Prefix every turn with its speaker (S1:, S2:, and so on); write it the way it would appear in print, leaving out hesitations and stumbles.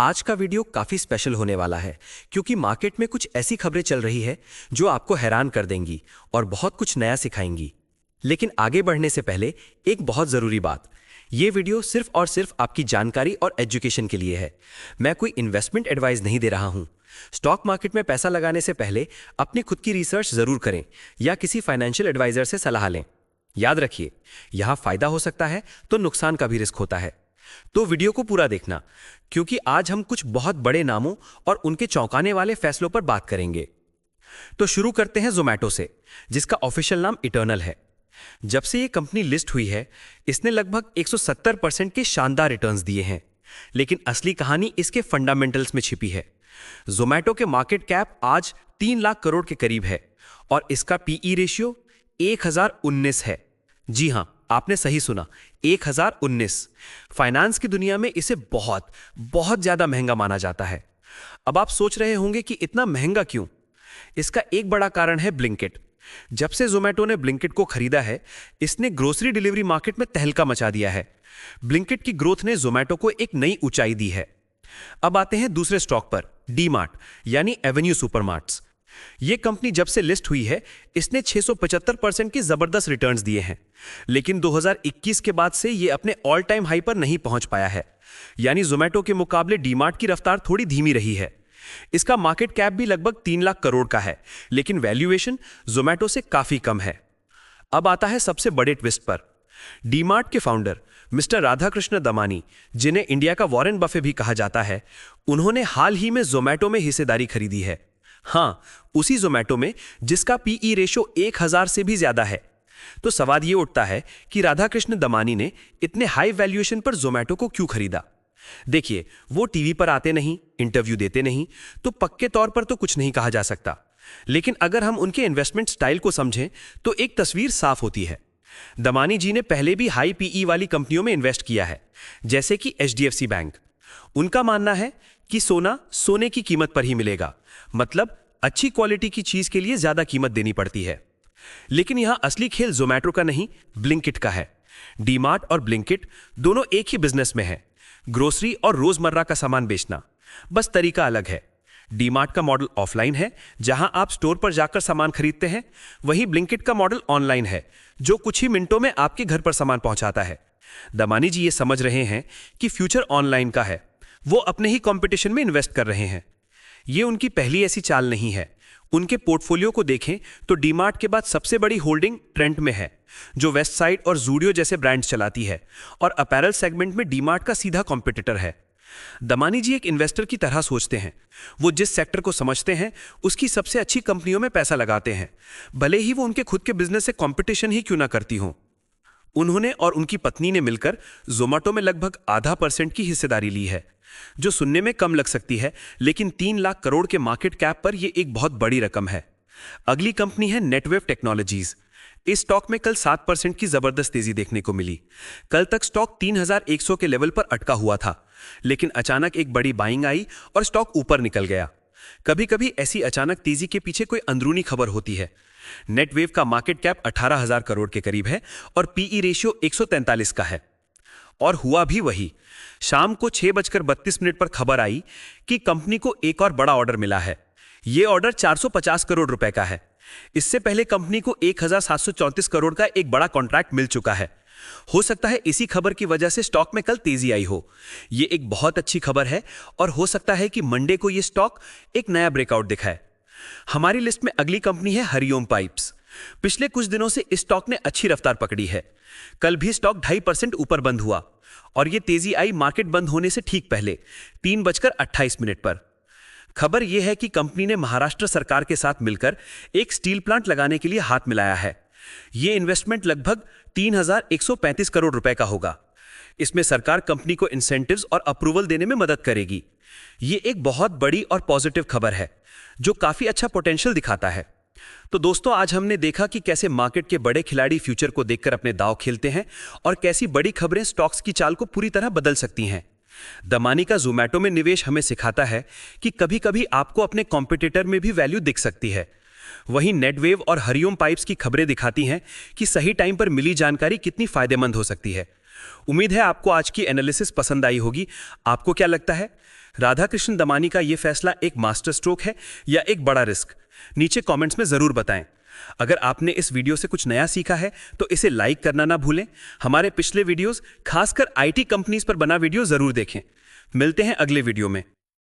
S1: आज का वीडियो काफी स्पेशल होने वाला है क्योंकि मार्केट में कुछ ऐसी खबरें चल रही है जो आपको हैरान कर देंगी और बहुत कुछ नया सिखाएंगी। लेकिन आगे बढ़ने से पहले एक बहुत जरूरी बात, ये वीडियो सिर्फ और सिर्फ आपकी जानकारी और एजुकेशन के लिए है। मैं कोई इन्वेस्टमेंट एडवाइस नहीं दे रहा हूं। स्टॉक मार्केट में पैसा लगाने से पहले अपनी खुद की रिसर्च जरूर करें या किसी फाइनेंशियल एडवाइजर से सलाह लें। याद रखिए, यहां फायदा हो सकता है तो नुकसान का भी रिस्क होता है। तो वीडियो को पूरा देखना क्योंकि आज हम कुछ बहुत बड़े नामों और उनके चौंकाने वाले फैसलों पर बात करेंगे। तो शुरू करते हैं जोमैटो से, जिसका ऑफिशियल नाम इटर्नल है। जब से ये कंपनी लिस्ट हुई है, इसने लगभग 170% के शानदार रिटर्न्स दिए हैं। लेकिन असली कहानी इसके फंडामेंटल्स में छिपी है। जोमैटो के मार्केट कैप आज 3 लाख करोड़ के करीब है और इसका पीई रेशियो 1019 है। जी हां, आपने सही सुना, 1019। फाइनेंस की दुनिया में इसे बहुत बहुत ज्यादा महंगा माना जाता है। अब आप सोच रहे होंगे कि इतना महंगा क्यों? इसका एक बड़ा कारण है ब्लिंकिट। जब से जोमैटो ने ब्लिंकिट को खरीदा है, इसने ग्रोसरी डिलीवरी मार्केट में तहलका मचा दिया है। ब्लिंकिट की ग्रोथ ने जोमैटो को एक नई ऊंचाई दी है। अब आते हैं दूसरे स्टॉक पर, डी-मार्ट यानी एवेन्यू सुपरमार्ट्स। यह कंपनी जब से लिस्ट हुई है, इसने 675% की जबरदस्त रिटर्न्स दिए हैं। लेकिन 2021 के बाद से यह अपने ऑल टाइम हाई पर नहीं पहुंच पाया है। यानी जोमैटो के मुकाबले डी-मार्ट की रफ्तार थोड़ी धीमी रही है। इसका मार्केट कैप भी लगभग 3 लाख करोड़ का है, लेकिन वैल्यूएशन जोमैटो से काफी कम है। अब आता है सबसे बड़े ट्विस्ट पर। डी-मार्ट के फाउंडर मिस्टर राधाकृष्ण दमानी, जिन्हें इंडिया का वॉरेन बफे भी कहा जाता है, उन्होंने हाल ही में जोमैटो में हिस्सेदारी खरीदी है। हां, उसी जोमैटो में जिसका पीई रेशो 1000 से भी ज्यादा है। तो सवाल यह उठता है कि राधाकृष्ण दमानी ने इतने हाई वैल्यूएशन पर जोमैटो को क्यों खरीदा? देखिए, वो टीवी पर आते नहीं, इंटरव्यू देते नहीं, तो पक्के तौर पर तो कुछ नहीं कहा जा सकता। लेकिन अगर हम उनके इन्वेस्टमेंट स्टाइल को समझें तो एक तस्वीर साफ होती है। दमानी जी ने पहले भी हाई पीई वाली कंपनियों में इन्वेस्ट किया है, जैसे कि एचडीएफसी बैंक। उनका मानना है कि सोना सोने की कीमत पर ही मिलेगा, मतलब अच्छी क्वालिटी की चीज के लिए ज्यादा कीमत देनी पड़ती है। लेकिन यहां असली खेल जोमैटो का नहीं, ब्लिंकिट का है। डी-मार्ट और ब्लिंकिट दोनों एक ही बिजनेस में है, ग्रोसरी और रोजमर्रा का सामान बेचना। बस तरीका अलग है। डी-मार्ट का मॉडल ऑफलाइन है, जहां आप स्टोर पर जाकर सामान खरीदते हैं। वहीं ब्लिंकिट का मॉडल ऑनलाइन है, जो कुछ ही मिनटों में आपके घर पर सामान पहुंचाता है। दमानी जी ये समझ रहे हैं कि फ्यूचर ऑनलाइन का है। वो अपने ही कंपटीशन में इन्वेस्ट कर रहे हैं। ये उनकी पहली ऐसी चाल नहीं है। उनके पोर्टफोलियो को देखें तो डी-मार्ट के बाद सबसे बड़ी होल्डिंग ट्रेंट में है, जो वेस्ट साइड और जूडियो जैसे ब्रांड्स चलाती है और अपैरल सेगमेंट में डी-मार्ट का सीधा कॉम्पिटिटर है। दमानी जी एक इन्वेस्टर की तरह सोचते हैं। वो जिस सेक्टर को समझते हैं, उसकी सबसे अच्छी कंपनियों में पैसा लगाते हैं, भले ही वो उनके खुद के बिजनेस से कंपटीशन ही क्यों ना करती हो। उन्होंने और उनकी पत्नी ने मिलकर जोमैटो में लगभग 0.5% की हिस्सेदारी ली है, जो सुनने में कम लग सकती है, लेकिन 3 लाख करोड़ के मार्केट कैप पर यह एक बहुत बड़ी रकम है। अगली कंपनी है नेटवेव टेक्नोलॉजीज। इस स्टॉक में कल 7% की जबरदस्त तेजी देखने को मिली। कल तक स्टॉक 3100 के लेवल पर अटका हुआ था, लेकिन अचानक एक बड़ी बाइंग आई और स्टॉक ऊपर निकल गया। कभी कभी ऐसी अचानक तेजी के पीछे कोई अंदरूनी खबर होती है। नेटवेव का मार्केट कैप 18,000 करोड़ के करीब है और पीई रेशियो 143 का है। और हुआ भी वही। शाम को 6:32 पर खबर आई कि कंपनी को एक और बड़ा ऑर्डर मिला है। यह ऑर्डर 450 करोड़ रुपए का है। इससे पहले कंपनी को 1734 करोड़ का एक बड़ा कॉन्ट्रैक्ट मिल चुका है। हो सकता है इसी खबर की वजह से स्टॉक में कल तेजी आई हो। यह एक बहुत अच्छी खबर है और हो सकता है कि मंडे को यह स्टॉक एक नया ब्रेकआउट दिखाए। हमारी लिस्ट में अगली कंपनी है हरिओम पाइप्स। पिछले कुछ दिनों से इस स्टॉक ने अच्छी रफ्तार पकड़ी है। कल भी स्टॉक 2.5% ऊपर बंद हुआ और यह तेजी आई मार्केट बंद होने से ठीक पहले 3:28 पर। खबर यह है कि कंपनी ने महाराष्ट्र सरकार के साथ मिलकर एक स्टील प्लांट लगाने के लिए हाथ मिलाया है। यह इन्वेस्टमेंट लगभग 3135 करोड़ रुपए का होगा। इसमें सरकार कंपनी को इंसेंटिव्स और अप्रूवल देने में मदद करेगी। यह एक बहुत बड़ी और पॉजिटिव खबर है, जो काफी अच्छा पोटेंशियल दिखाता है। तो दोस्तों, आज हमने देखा कि कैसे मार्केट के बड़े खिलाड़ी फ्यूचर को देखकर अपने दांव खेलते हैं और कैसी बड़ी खबरें स्टॉक्स की चाल को पूरी तरह बदल सकती हैं। दमानी का जोमैटो में निवेश हमें सिखाता है कि कभी-कभी आपको अपने कॉम्पिटिटर में भी वैल्यू दिख सकती है। वहीं नेटवेव और हरिओम पाइप्स की खबरें दिखाती हैं कि सही टाइम पर मिली जानकारी कितनी फायदेमंद हो सकती है। उम्मीद है आपको आज की एनालिसिस पसंद आई होगी। आपको क्या लगता है?
S2: राधाकृष्ण दमानी का ये फैसला एक मास्टर स्ट्रोक है या एक बड़ा रिस्क? नीचे कमेंट्स में जरूर बताएं। अगर आपने इस वीडियो से कुछ नया सीखा है तो इसे लाइक करना ना भूलें। हमारे पिछले वीडियोस, खासकर आईटी कंपनीज पर बना वीडियो जरूर देखें। मिलते हैं अगले वीडियो में।